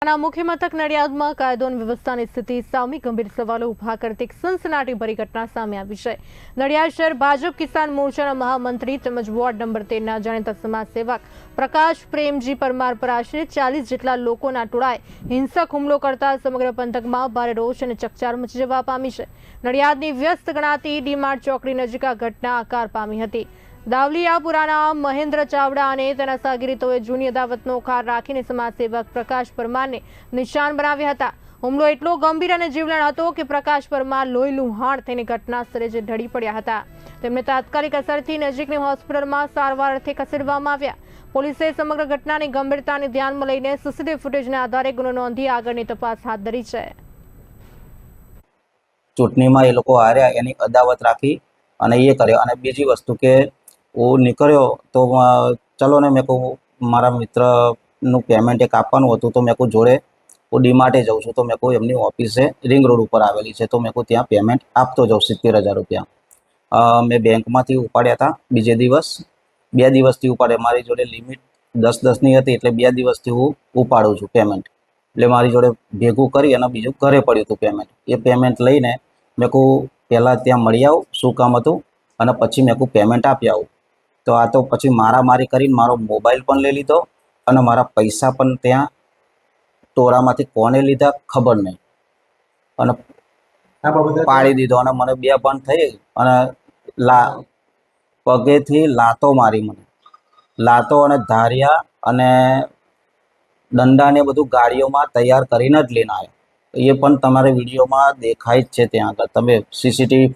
મુખ્ય મથક નડિયાદમાં કાયદો અને વ્યવસ્થાની સ્થિતિ સામે ગંભીર સવાલો ઉભા કરતી એક સનસનાટીભરી ઘટના સામે આવી છે। નડિયાદ શહેર ભાજપ કિસાન મોરચાના મહામંત્રી તેમજ વોર્ડ નંબર 13ના જાણીતા સમાજ સેવક પ્રકાશ પ્રેમજી પરમાર પર આશરે 40 જેટલા લોકોના ટોળાએ હિંસક હુમલો કરતા સમગ્ર પંથકમાં ભારે રોષ અને ચકચાર મચી જવા પામી છે। નડિયાદની વ્યસ્ત ગણાતી ડીમાર્ટ ચોકડી નજીક આ ઘટના આકાર પામી હતી। દાવલિયાપુરાના મહેન્દ્ર ચાવડા અને તેના સહગીરીતોએ જૂની અદાવતનો ખાર રાખીને સમાજસેવક પ્રકાશ પરમારને નિશાન બનાવ્યા હતા। હુમલો એટલો ગંભીર અને જીવલેણ હતો કે પ્રકાશ પરમાર લોહી લુહાણ થઈને ઘટના સ્થળે જ ઢળી પડ્યા હતા। તેમને તાત્કાલિક અસરથી નજીકની હોસ્પિટલમાં સારવાર અર્થે ખસેડવામાં આવ્યા। પોલીસે સમગ્ર ઘટનાની ગંભીરતાને ધ્યાનમાં લઈને સીસીટીવી ફૂટેજના આધારે ગુનો નોંધી આગળની તપાસ હાથ ધરી છે। ચૂંટણીમાં એ લોકો હાર્યા એની અદાવત રાખી અને એ કર્યો। અને બીજી વસ્તુ કે હું નીકળ્યો તો ચલો ને મેં કહું મારા મિત્રનું પેમેન્ટ એક આપવાનું હતું તો મેં કહું જોડે હું ડીમાર્ટે જાઉં છું તો મેં કહું એમની ઓફિસે રિંગ રોડ ઉપર આવેલી છે તો મેં કહું ત્યાં પેમેન્ટ આપતો જાઉં 70,000 રૂપિયા મેં બેંકમાંથી ઉપાડ્યા હતા। બીજે દિવસ 2 દિવસથી ઉપાડે મારી જોડે લિમિટ 10-10ની હતી એટલે 2 દિવસથી હું ઉપાડું છું પેમેન્ટ। એટલે મારી જોડે ભેગું કરી અને બીજું ઘરે પડ્યું હતું પેમેન્ટ। એ પેમેન્ટ લઈને મેં કહું પહેલાં ત્યાં મળી આવું શું કામ હતું અને પછી મેં કહું પેમેન્ટ આપી આવું। તો આ તો પછી મારામારી કરીને મારો મોબાઈલ પણ લઈ લીધો અને મારા પૈસા પણ ત્યાં ટોળામાંથી કોને લીધા ખબર નહીં અને પાડી દીધો અને મને બે પણ થઈ અને પગેથી લાતો મારી મને લાતો અને ધાર્યા અને દંડાને બધું ગાડીઓમાં તૈયાર કરીને જ લઈને આવ્યો। એ પણ તમારે વિડીયોમાં દેખાય જ છે। ત્યાં આગળ તમે સીસીટીવી